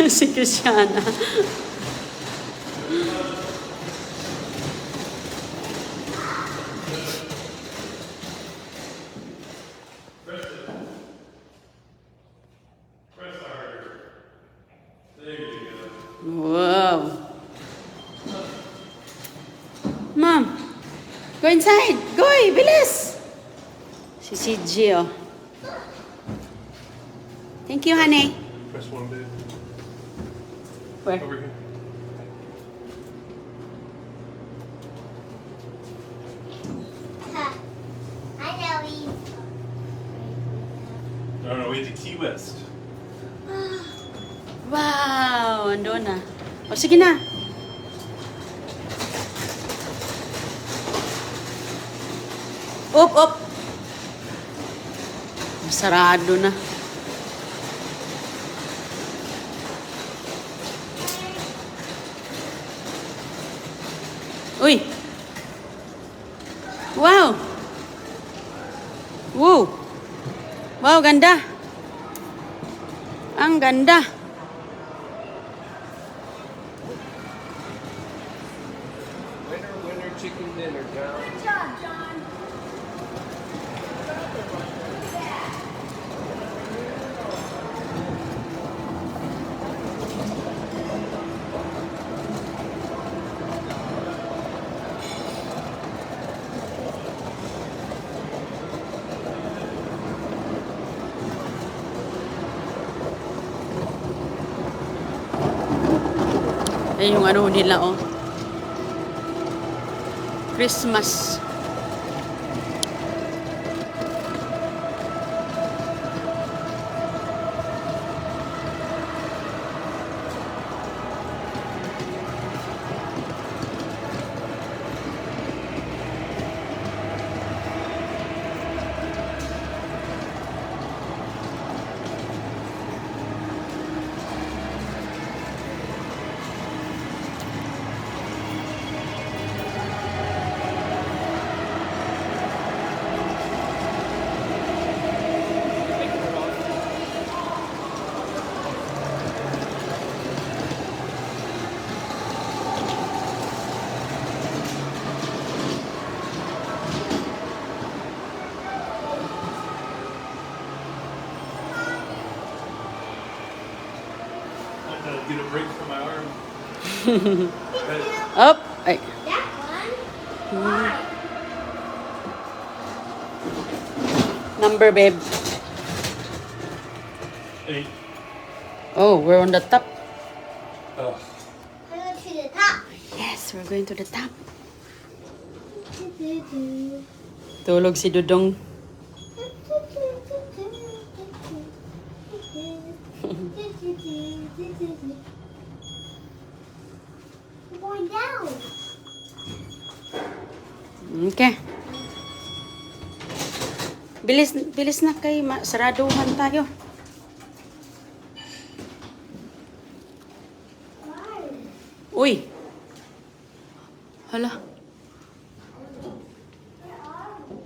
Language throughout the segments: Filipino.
Si Christiana. Wow. Mom, go inside. Go, bilis. Si CJ, oh. Thank you, honey. Press one, babe. Where? Over here. I know he's. No, we had to Key West. Wow, ando na. O, sige na. Up. Sarado na. Uy. Wow. Wow. Wow, ganda. Ang ganda. Winner, chicken dinner, John. Good job, John. Ay, yung ano nila, oh. Christmas. Get a break from my arm. Up. Ay. That one? Why? Number, babe. 8. Oh, we're on the top. Oh. I go to the top. Yes, we're going to the top. Tulog si Dudong. We're going down. Okay. Bilis na kay saraduhan tayo. Why? Uy. Hala. Where are we?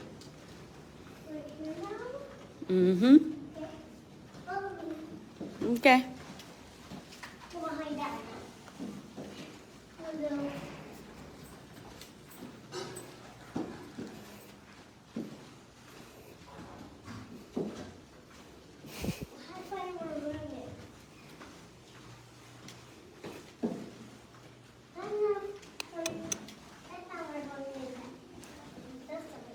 We're here now? Mhm. Oh, Okay. go behind that. Oh, no. I thought we were doing it. I know. I thought we were doing it. This one.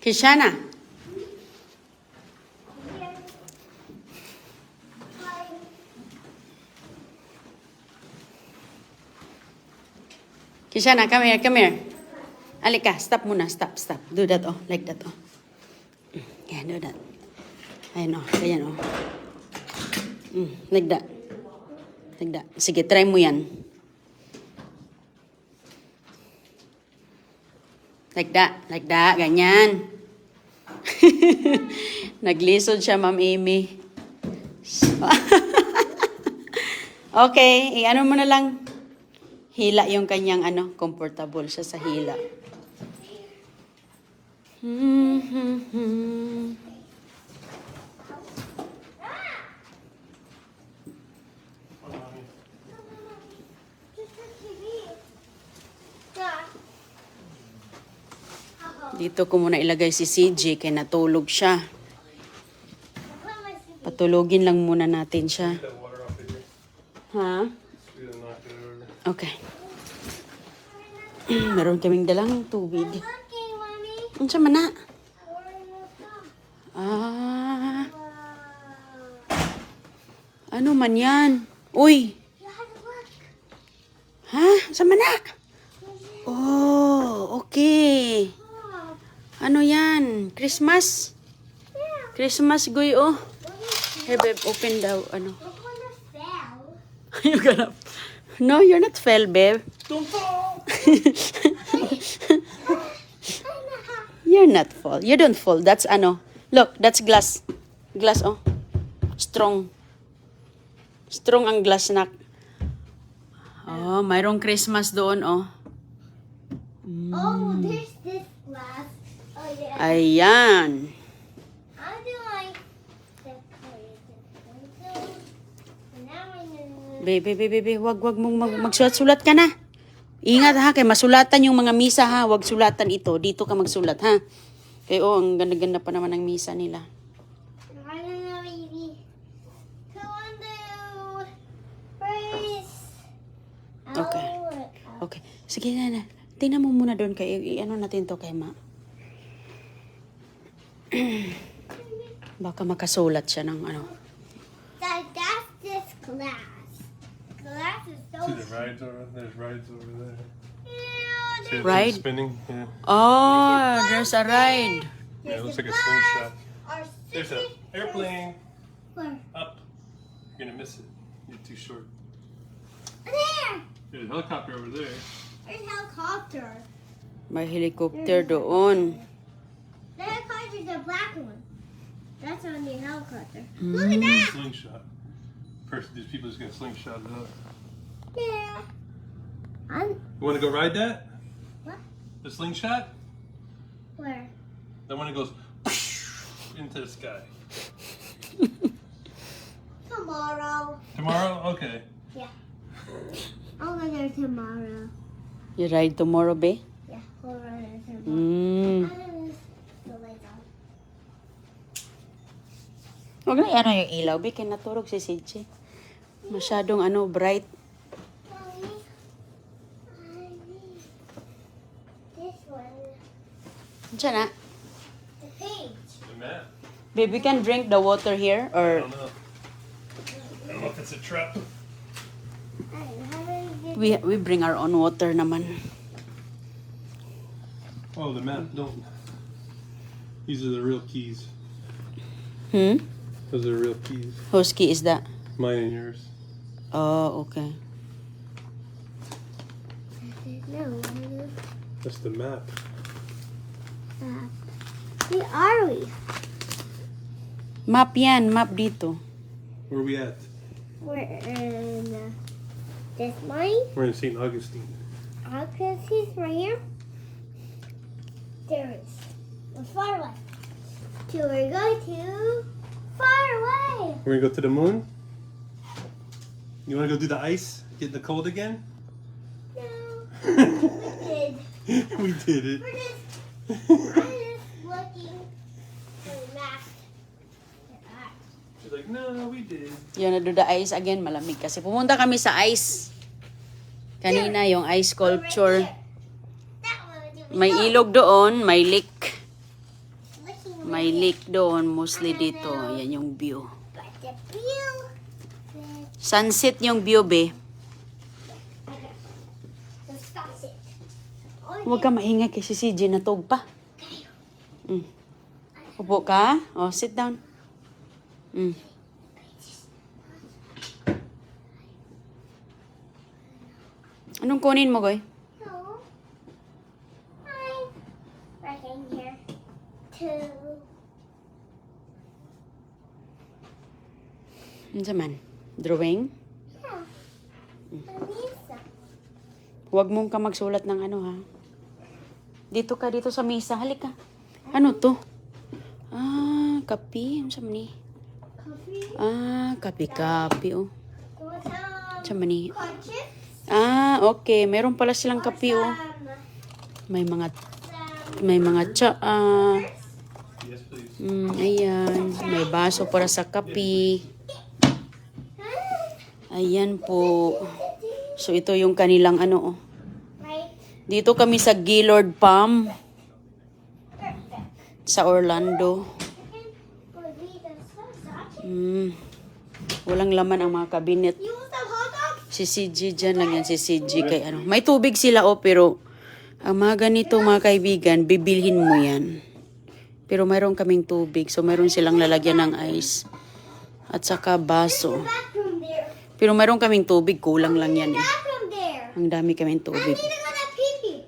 Kishana. Here. Hi. Kishana, come here, come here. Alika, stop muna, stop. Do that, oh, like that, oh. Yeah, do that. Ayan, oh, ganyan, oh. Like that. Like that. Sige, try mo yan. Like that, ganyan. Naglisod siya, Ma'am Amy. Okay, ano mo na lang. Hila yung kanyang comfortable siya sa hila. Just the TV. Yeah. Dito ko muna ilagay si CJ kaya natulog siya. Put my TV. Patulogin lang muna natin siya. Get that water off of here. Ha? We didn't knock it over. Okay. Meron kaming dalang tubig. Looking, Mommy. Unsa man na? Where you go? Ah, Wow. ano man yan? Uy! You have to look. Ha? Unsa man na? Oh, okay. Oh, Ano yan? Christmas? yeah. Christmas guy, oh. Look at Hey, babe, open daw. Ano? Look when it fell. You gonna... No, you're not fell, babe. Don't fall! You're not fall. You don't fall. That's ano. Look, that's glass. Glass, oh. Strong. Strong ang glass, nak. Oh, mayroong Christmas doon, oh. Oh, there's this glass. Oh, yeah. Ayan. How do I decorate it? So, now I know. Baby, wag mong magsulat-sulat ka na. Ingat ha, kay masulatan yung mga misa ha. Wag sulatan ito. Dito ka magsulat ha. Kaya oh, ang ganda-ganda pa naman ng misa nila. I don't know, baby. Who want to first? Okay. Okay. Sige na. Tingnan mo muna doon kay ano natin to kay ma. Baka makasulat siya ng ano. That's this glass. Glass is so. See the rides over There's rides over there. Yeah, See the Ride? thing spinning? Yeah. Oh, there's a ride. Yeah, it looks the like a slingshot. Our There's an airplane. Where? Up. You're gonna miss it. You're too short. There. There's a helicopter over there. There's a helicopter. May helicopter doon. The helicopter's a black one. That's on the helicopter. Look at that. Slingshot. These people just gonna slingshot it up. Yeah. You wanna go ride that? What? The slingshot? Where? The one that goes into the sky. Tomorrow. Tomorrow? Okay. Yeah. I'll go there tomorrow. You ride tomorrow, be? Yeah, we'll run there tomorrow. Hmm. I'm gonna miss the lights on. Huwag na ano yung ilaw, be. Kaya naturog si CJ. Masyadong ano, bright. Mommy, I need this one. Diyan na. The page. The map. Babe, we can drink the water here I or don't know. I don't know if it's a trap. How do I get we bring our own water naman. Oh, the map. Don't. These are the real keys. Hmm? Those are real keys. Whose key is that? Mine and yours. Oh, okay. No. That's the map. Where are we? Map yan, map dito. Where are we at? We're in this mine. We're in St. Augustine. Because he's right here. There is. We're far away. So we're going to far away. We're gonna go to the moon. You wanna go do the ice? Get in the cold again? No, we did. We did it. We're just. I'm just looking for the map. She's like, no, we did. Yun, na do the ice again, malamig kasi. Pumunta kami sa ice. Kanina yung ice sculpture. That one. May ilog doon, may lake. Looking May lake doon, mostly dito. Yan yung view. But the view. Sunset yung view, be. So stop it. Huwag ka maingay kasi si CJ natog pa. Mm. Upo ka. Oh, sit down. Mm. Anong kunin mo, Goy? No. I'm writing here. Two. Ano man? Drawing? Yeah. Lisa. Huwag mong ka magsulat ng ano, ha? Dito ka, dito sa misa. Halika. Ano to? Ah, kape. Ano sa ni? Coffee. Ah, kape-kape, oh. With Sa ni? corn chips. Ah, okay. Meron pala silang kape, oh. May mga tsaa. Yes, please. Ayan. May baso para sa kape. Ayan po. So, ito yung kanilang ano, oh. Right. Dito kami sa Gaylord Palm sa Orlando. Walang laman ang mga kabinet. You want some hot dogs? Si CG dyan lang yan. Si CG kay ano. May tubig sila, oh, pero ang mga ganito, mga kaibigan, bibilhin mo yan. Pero mayroon kaming tubig. So, mayroon silang lalagyan ng ice. At saka baso. Bathroom there. Pero mayroon kaming tubig. Kulang lang yan, eh. Bathroom there. Ang dami kaming I tubig. need to go to pee-pee.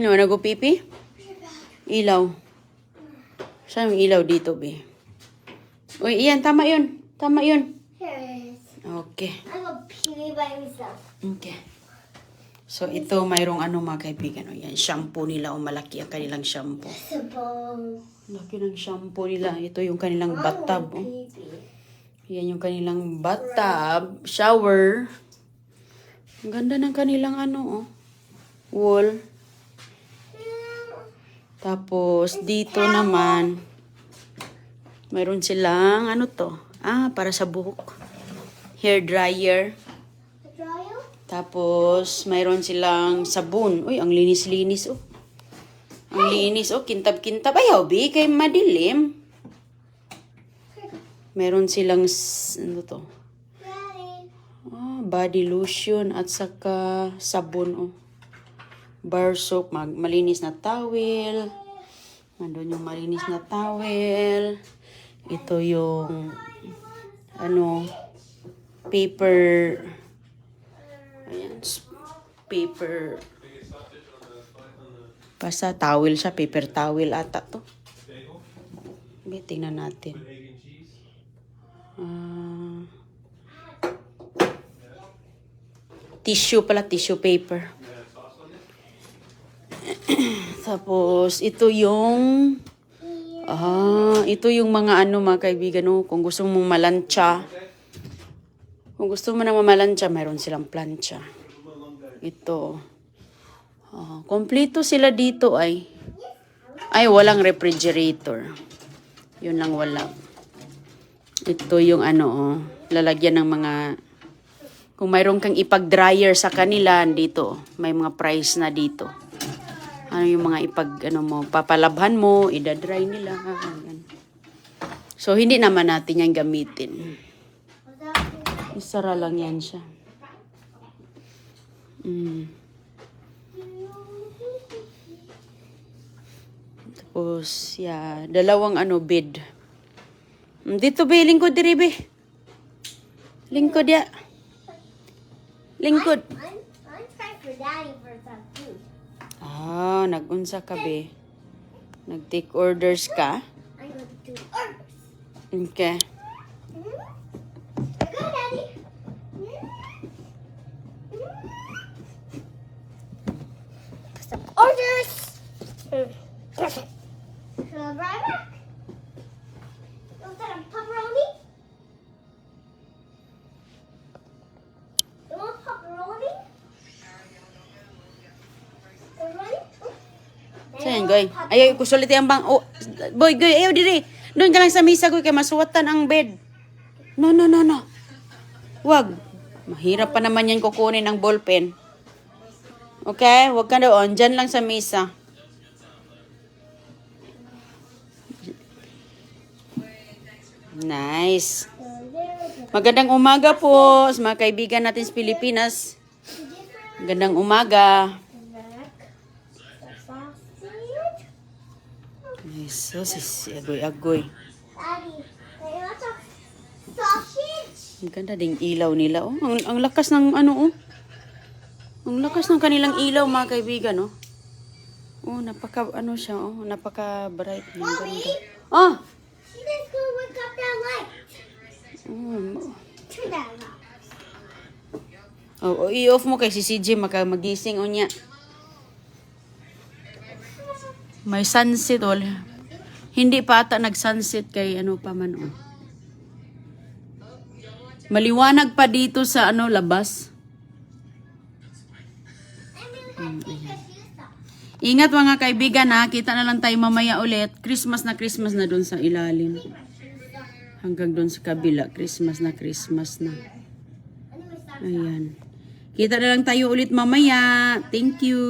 Ano na go, pipi? Ilaw. Saan yung ilaw dito, be? Uy, iyan. Tama yun. Tama yun. Here it is. Okay. I'm gonna pee by myself. Okay. So, ito, mayroong ano, mga kaibigan. O, yan, shampoo nila. O, malaki ang kanilang shampoo. Simple. Laki ng shampoo nila. Ito yung kanilang bathtub. Oh. Yan yung kanilang bathtub. Shower. Ang ganda ng kanilang ano, oh. Wall. Tapos, dito naman, mayroon silang, ano to? Ah, para sa buhok. Hair dryer. Dryer? Tapos, mayroon silang sabon. Uy, ang linis-linis, oh. Ang linis, oh. Kintab-kintab. Ayaw, bi, kay madilim. Meron silang, ano to? Daddy. Ah, body lotion at saka sabon, oh. Bar soap, malinis na towel. Nandun yung malinis na towel. Ito yung, ano, paper. Ayan, paper. Basta towel siya, paper towel ata to. Tingnan natin. Tissue pala, tissue paper. Tapos, ito yung mga ano, mga kaibigan, no? Kung gusto mong malantsa. Kung gusto mo na mamalansya, mayroon silang plancha. Ito. Kompleto sila dito ay walang refrigerator. Yun lang wala. Ito yung ano, oh, lalagyan ng mga, kung mayroon kang ipag-dryer sa kanila, dito, may mga price na dito. Ano yung mga papalabhan mo, idadry nila. Ayan. So, hindi naman natin yan gamitin. Isara lang yan siya. Tapos, yeah, dalawang bed. Dito be, lingkod diri be. Lingkod ya. Lingkod. I'm trying for daddy for some food. Ah, nag-unsa ka be? Nag-take orders ka? I'm going to do orders. Okay. Go, daddy. Some orders. Perfect. So I'll be right back. Want some pepperoni? You want pepperoni? Pepperoni? Saan, Goy? Ayaw, kusulit yung bang... Oh, boy, Goy, ayaw diri. Doon ka lang sa misa, Goy, kay masuwatan ang bed. No. Wag. Mahirap pa naman yan kukunin ang ballpen. Okay? Wag ka doon. Diyan lang sa misa. Nice. Magandang umaga po sa mga kaibigan natin sa Pilipinas. Magandang umaga. Nice. So, agoy. Daddy, do you want some sausage? Ang ganda ding ilaw nila, oh. Ang lakas ng oh. Ang lakas ng kanilang ilaw, mga kaibigan, oh. Oh, siya, oh. Napaka-bright. Mommy, Oh! she just go wake up that light. Turn that off. Oh, i-off mo kay si CJ, magising o niya. May sunset all. Hindi pa ata nag-sunset kay ano pa man oh. Maliwanag pa dito sa ano labas. Ingat mga kaibigan ha. Kita na lang tayo mamaya ulit. Christmas na doon sa ilalim. Hanggang doon sa kabila. Christmas na. Ayan. Kita na lang tayo ulit mamaya. Thank you.